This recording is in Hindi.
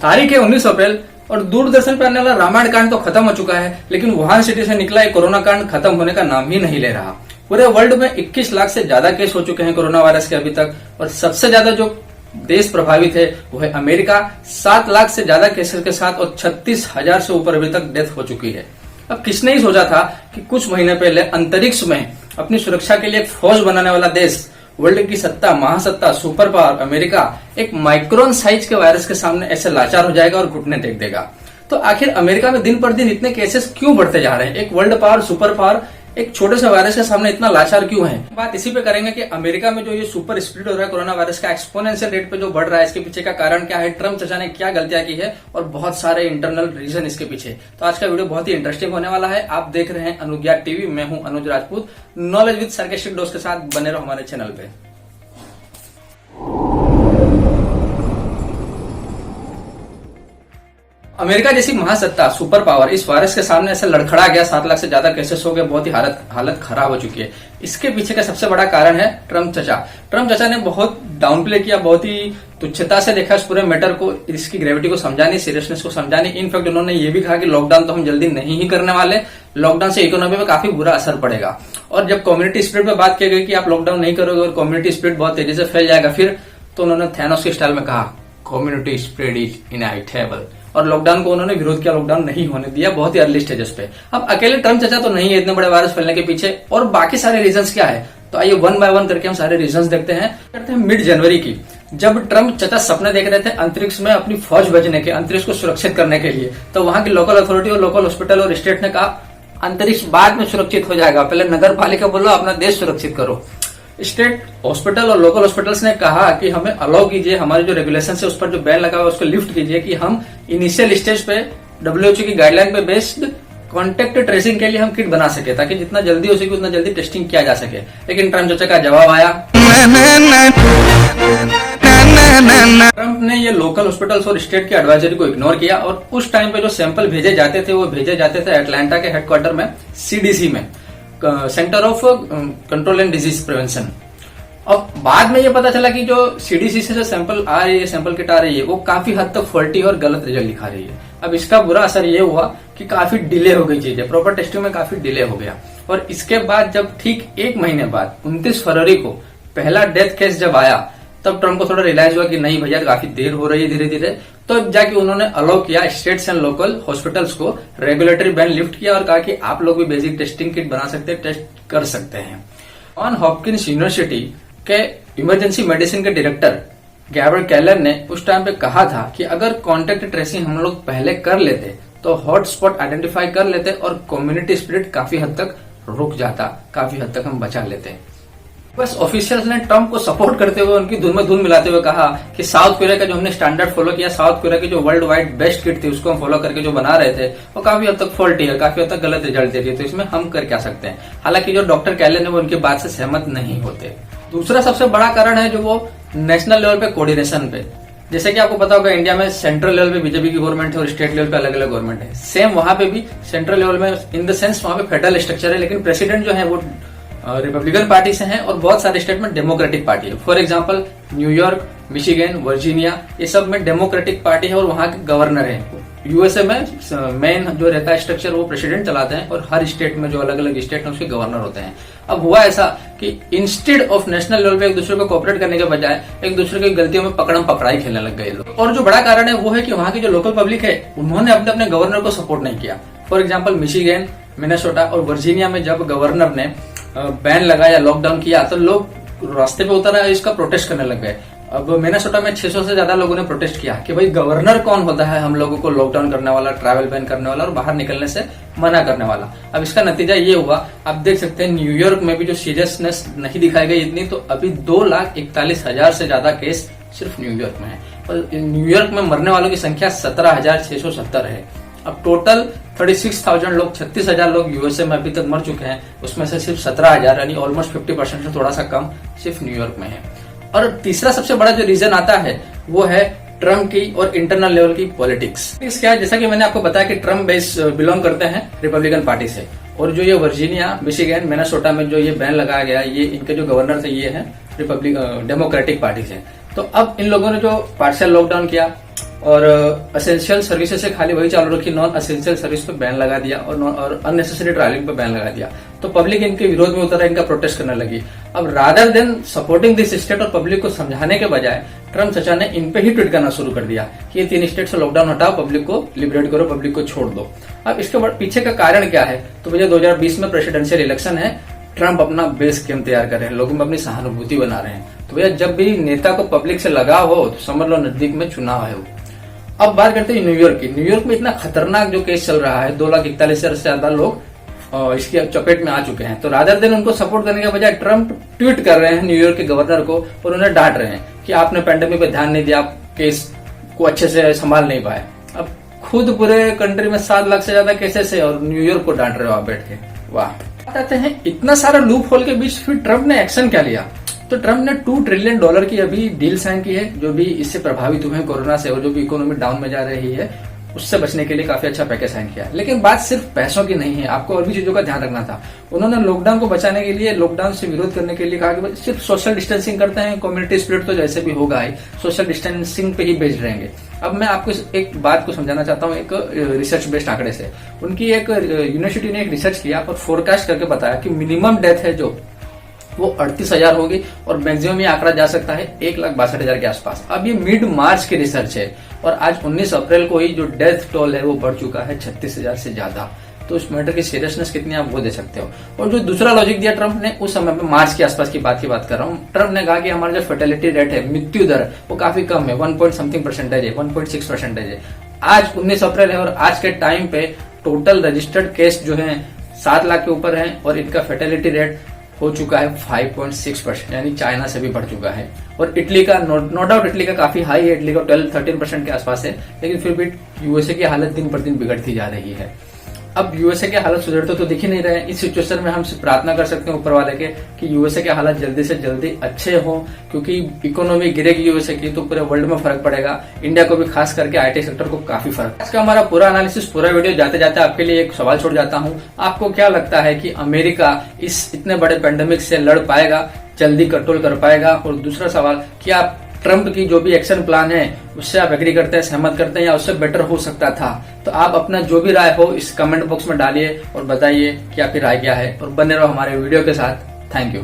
तारीख है 19 अप्रैल और दूरदर्शन पर आने वाला रामायण कांड तो खत्म हो चुका है, लेकिन वुहान सिटी से निकला एक कोरोना कांड खत्म होने का नाम ही नहीं ले रहा। पूरे वर्ल्ड में 21 लाख से ज्यादा केस हो चुके हैं कोरोना वायरस के अभी तक, और सबसे ज्यादा जो देश प्रभावित है वो है अमेरिका, 7 लाख से ज्यादा केसेस के साथ, और 36,000 से ऊपर अभी तक डेथ हो चुकी है। अब किसने ही सोचा था कि कुछ महीने पहले अंतरिक्ष में अपनी सुरक्षा के लिए एक फौज बनाने वाला देश, वर्ल्ड की सत्ता, महासत्ता, सुपर पावर अमेरिका एक माइक्रोन साइज के वायरस के सामने ऐसे लाचार हो जाएगा और घुटने टेक देगा। तो आखिर अमेरिका में दिन पर दिन इतने केसेस क्यों बढ़ते जा रहे हैं? एक वर्ल्ड पावर, सुपर पावर एक छोटे से वायरस के सामने इतना लाचार क्यों है? बात इसी पे करेंगे कि अमेरिका में जो ये सुपर स्प्रेड हो रहा है कोरोना वायरस का, एक्सपोनेंशियल रेट पे जो बढ़ रहा है, इसके पीछे का कारण क्या है, ट्रम्प चाचा ने क्या गलतियां की है, और बहुत सारे इंटरनल रीजन इसके पीछे। तो आज का वीडियो बहुत ही इंटरेस्टिंग होने वाला है। आप देख रहे हैं अनुज्ञा टीवी, मैं हूं Anuj Rajput. Knowledge with sarcastic dose के साथ बने रहो हमारे चैनल पे। अमेरिका जैसी महासत्ता, सुपर पावर इस वायरस के सामने ऐसे लड़खड़ा गया, 7 लाख से ज्यादा केसेस हो गए, बहुत ही हालत खराब हो चुकी है। इसके पीछे का सबसे बड़ा कारण है ट्रम्प चाचा। ट्रम्प चाचा ने बहुत डाउन प्ले किया, बहुत ही तुच्छता से देखा इस पूरे मैटर को, इसकी ग्रेविटी को समझा नहीं, सीरियसनेस को समझा नहीं। इनफैक्ट उन्होंने ये भी कहा कि लॉकडाउन तो हम जल्दी नहीं ही करने वाले, लॉकडाउन से इकोनॉमी में काफी बुरा असर पड़ेगा। और जब कम्युनिटी स्प्रेड पे बात की गई कि आप लॉकडाउन नहीं करोगे और कम्युनिटी स्प्रेड बहुत तेजी से फैल जाएगा, फिर तो उन्होंने थैनोस के स्टाइल में कहा कम्युनिटी स्प्रेड इज इनएविटेबल, और लॉकडाउन को उन्होंने विरोध किया, लॉकडाउन नहीं होने दिया बहुत ही अर्ली स्टेजेस पे। अब अकेले ट्रम्प चाचा तो नहीं है इतने बड़े वायरस फैलने के पीछे, और बाकी सारे रीजंस क्या है, तो आइए वन बाय वन करके हम सारे रीजंस देखते हैं। करते हैं मिड जनवरी की, जब ट्रम्प चाचा सपने देख रहे थे अंतरिक्ष में अपनी फौज भेजने के, अंतरिक्ष को सुरक्षित करने के लिए, तो वहां की लोकल अथॉरिटी और लोकल हॉस्पिटल और स्टेट ने कहा अंतरिक्ष बाद में सुरक्षित हो जाएगा, पहले नगर पालिका बोलो अपना देश सुरक्षित करो। स्टेट हॉस्पिटल और लोकल हॉस्पिटल्स ने कहा कि हमें अलाउ कीजिए, हमारे जो रेगुलेशन है उस पर जो बैन लगा हुआ है उसको लिफ्ट कीजिए, कि हम इनिशियल स्टेज पे WHO की गाइडलाइन पे बेस्ड कॉन्टेक्ट ट्रेसिंग के लिए हम किट बना सके, ताकि जितना जल्दी हो सके उतना जल्दी टेस्टिंग किया जा सके। लेकिन ट्रम्प चाचा का जवाब आया, ट्रम्प ने ये लोकल हॉस्पिटल्स और स्टेट की एडवाइजरी को इग्नोर किया, और उस टाइम पे जो सैंपल भेजे जाते थे वो भेजे जाते थे अटलांटा के हेडक्वार्टर में, CDC में, centre of control and disease prevention. अब बाद में ये पता चला कि जो CDC से जो सैंपल आ रही है, सैंपल किट आ रही है, वो काफी हद तक फॉल्टी और गलत रिजल्ट दिखा रही है। अब इसका बुरा असर ये हुआ कि काफी डिले हो गई चीजें, प्रॉपर टेस्टिंग में काफी डिले हो गया। और इसके बाद जब ठीक 1 महीने बाद 29 फरवरी को पहला डेथ केस जब आया, तब ट्रम्प को थोड़ा रियलाइज हुआ कि नहीं भैया काफी देर हो रही है धीरे धीरे, तो जाके उन्होंने अलाउ किया स्टेट्स एंड लोकल हॉस्पिटल्स को, रेगुलेटरी बैन लिफ्ट किया और कहा कि आप लोग भी बेसिक टेस्टिंग किट बना सकते हैं, टेस्ट कर सकते हैं। जॉन हॉपकिंस यूनिवर्सिटी के इमरजेंसी मेडिसिन के डायरेक्टर गैब्रियल केलर ने उस टाइम पे कहा था कि अगर कॉन्टेक्ट ट्रेसिंग हम लोग पहले कर लेते तो हॉट स्पॉट आइडेंटिफाई कर लेते और कम्युनिटी स्प्रेड काफी हद तक रुक जाता, काफी हद तक हम बचा लेते। बस ऑफिशियल्स ने ट्रम्प को सपोर्ट करते हुए उनकी धुन में धुन मिलाते हुए कहा कि साउथ कोरिया का जो हमने स्टैंडर्ड फॉलो किया, साउथ कोरिया की जो वर्ल्ड वाइड बेस्ट किट थी उसको हम फॉलो करके जो बना रहे थे वो काफी हद तक फॉल्टी है, काफी हद तक गलत रिजल्ट दे रही है, तो इसमें हम कर क्या सकते हैं। हालांकि जो डॉक्टर कैले ने वो उनकी बात से सहमत नहीं होते। दूसरा सबसे बड़ा कारण है जो वो नेशनल लेवल पे कोऑर्डिनेशन पे, जैसे कि आपको पता होगा इंडिया में सेंट्रल लेवल पे बीजेपी की गवर्नमेंट है और स्टेट लेवल पे अलग अलग गवर्नमेंट है। सेम वहां पे भी सेंट्रल लेवल में इन द सेंस वहां पे फेडरल स्ट्रक्चर है, लेकिन प्रेसिडेंट जो है वो रिपब्लिकन पार्टी से हैं और बहुत सारे स्टेट में डेमोक्रेटिक पार्टी है। For example New York, Michigan, Virginia, ये सब में डेमोक्रेटिक पार्टी है और वहां के गवर्नर है। यूएसए में मेन जो रहता है स्ट्रक्चर वो प्रेसिडेंट चलाते हैं, और हर स्टेट में जो अलग अलग स्टेट है उसके गवर्नर होते हैं। अब हुआ ऐसा कि इंस्टेड ऑफ नेशनल लेवल पे एक दूसरे को कोऑपरेट करने के बजाय एक दूसरे की गलतियों में पकड़म पकड़ाई खेलने लग गए लोग। और जो बड़ा कारण है वो है कि वहां की जो लोकल पब्लिक है उन्होंने अपने अपने गवर्नर को सपोर्ट नहीं किया। फॉर एग्जाम्पल मिशिगन, मिनेसोटा और वर्जीनिया में जब गवर्नर ने बैन लगाया, लॉकडाउन किया, तो लोग रास्ते पे उतर आए, इसका प्रोटेस्ट करने लग गए। अब मिनेसोटा में 600 से ज्यादा लोगों ने प्रोटेस्ट किया कि भाई गवर्नर कौन होता है हम लोगों को लॉकडाउन करने वाला, ट्रैवल बैन करने वाला और बाहर निकलने से मना करने वाला। अब इसका नतीजा ये हुआ, आप देख सकते हैं न्यूयॉर्क में भी जो सीरियसनेस नहीं दिखाई गई इतनी, तो अभी 2,41,000 से ज्यादा केस सिर्फ न्यूयॉर्क में है, और न्यूयॉर्क में मरने वालों की संख्या 17,670 है। अब टोटल 36,000 लोग, 36,000 लोग यूएसए में अभी तक मर चुके हैं, उसमें से सिर्फ 17,000 यानी ऑलमोस्ट 50% से थोड़ा सा कम सिर्फ न्यूयॉर्क में है। और तीसरा सबसे बड़ा जो रीजन आता है वो है ट्रम्प की और इंटरनल लेवल की पॉलिटिक्स। क्या है, जैसा कि मैंने आपको बताया कि ट्रम्प बेस बिलोंग करते हैं रिपब्लिकन पार्टी से, और जो ये वर्जीनिया, मिशिगन, मिनेसोटा में जो ये बैन लगाया गया, ये इनके जो गवर्नर थे ये है डेमोक्रेटिक पार्टी से। तो अब इन लोगों ने जो पार्शियल लॉकडाउन किया और असेंशियल सर्विसेज से खाली वही चालू रखी, नॉन असेंशियल सर्विस पे बैन लगा दिया और अननेसेसरी ट्रैवलिंग पे बैन लगा दिया। तो पब्लिक इनके विरोध में उतरा, इनका प्रोटेस्ट करने लगी। अब rather than supporting this state और पब्लिक को समझाने के बजाय ट्रम्प चचा ने इन पे ही ट्वीट करना शुरू कर दिया कि ये 3 स्टेट से लॉकडाउन हटाओ, पब्लिक को लिबरेट करो, पब्लिक को छोड़ दो। अब इसके पीछे का कारण क्या है? तो भैया 2020 में प्रेसिडेंशियल इलेक्शन है, ट्रम्प अपना बेस कैंप तैयार कर रहे हैं, लोगों में अपनी सहानुभूति बना रहे हैं। तो भैया जब भी नेता को पब्लिक से लगाव हो तो समझ लो नजदीक में चुनाव है वो। अब बात करते हैं न्यूयॉर्क की। न्यूयॉर्क में इतना खतरनाक जो केस चल रहा है, 2,41,000 से ज्यादा लोग इसकी चपेट में आ चुके हैं। तो रादर देन उनको सपोर्ट करने के बजाय ट्रम्प ट्वीट कर रहे हैं न्यूयॉर्क के गवर्नर को और उन्हें डांट रहे हैं कि आपने पेंडेमिक पे ध्यान नहीं दिया, आप केस को अच्छे से संभाल नहीं पाए। अब खुद पूरे कंट्री में 7 लाख से ज्यादा केसेस है और न्यूयॉर्क को डांट रहे हो आप बैठ के। वाह। बताते हैं इतना सारा लूप होल के बीच फिर ट्रम्प ने एक्शन क्या लिया। तो ट्रम्प ने $2 ट्रिलियन की अभी डील साइन की है, जो भी इससे प्रभावित हुए हैं कोरोना से और जो भी इकोनॉमी डाउन में जा रही है उससे बचने के लिए काफी अच्छा पैकेज साइन किया। लेकिन बात सिर्फ पैसों की नहीं है, आपको और भी चीजों का ध्यान रखना था। उन्होंने लॉकडाउन को बचाने के लिए, लॉकडाउन से विरोध करने के लिए कहा कि सिर्फ सोशल डिस्टेंसिंग करते हैं, कम्युनिटी स्प्रिट तो जैसे भी होगा ही, सोशल डिस्टेंसिंग पे ही बेस्ड रहेंगे। अब मैं आपको एक बात को समझाना चाहता हूँ, एक रिसर्च बेस्ड आंकड़े से। उनकी एक यूनिवर्सिटी ने एक रिसर्च किया और फोरकास्ट करके बताया कि मिनिमम डेथ है जो वो 38,000 होगी और मैक्सिमम ये आंकड़ा जा सकता है 1,62,000 के आसपास। अब ये मिड मार्च की रिसर्च है और आज 19 अप्रैल को ही जो डेथ टोल है वो बढ़ चुका है 36,000 से ज्यादा। तो इस मैटर की सीरियसनेस कितनी आप वो दे सकते हो। और जो दूसरा लॉजिक दिया ट्रम्प ने, उस समय में मार्च के आसपास की बात कर रहा हूँ, ट्रम्प ने कहा कि हमारा जो फर्टिलिटी रेट है, मृत्यु दर, वो काफी कम है, 1.something% है, 1.6% है। आज 19 अप्रैल है और आज के टाइम पे टोटल रजिस्टर्ड केस जो है 7 लाख के ऊपर है और इनका फर्टिलिटी रेट हो चुका है 5.6%, यानी चाइना से भी बढ़ चुका है। और इटली का नो डाउट इटली का काफी हाई है, इटली का 12-13% के आसपास है, लेकिन फिर भी यूएसए की हालत दिन पर दिन बिगड़ती जा रही है। अब यूएसए के हालत सुधरते तो दिख ही नहीं रहे। इस सिचुएशन में हम प्रार्थना कर सकते हैं ऊपर वाले के कि यूएसए के हालत जल्दी से जल्दी अच्छे हो, क्योंकि इकोनॉमी गिरेगी यूएसए की तो पूरे वर्ल्ड में फर्क पड़ेगा, इंडिया को भी खास करके आईटी सेक्टर को काफी फर्क। आज का हमारा पूरा एनालिसिस, पूरा वीडियो जाते जाते आपके लिए एक सवाल छोड़ जाता हूँ। आपको क्या लगता है कि अमेरिका इस इतने बड़े पेंडेमिक से लड़ पाएगा, जल्दी कंट्रोल कर पाएगा? और दूसरा सवाल, क्या ट्रम्प की जो भी एक्शन प्लान है उससे आप एग्री करते हैं, सहमत करते हैं, या उससे बेटर हो सकता था? तो आप अपना जो भी राय हो इस कमेंट बॉक्स में डालिए और बताइए कि आपकी राय क्या है, और बने रहो हमारे वीडियो के साथ। Thank you.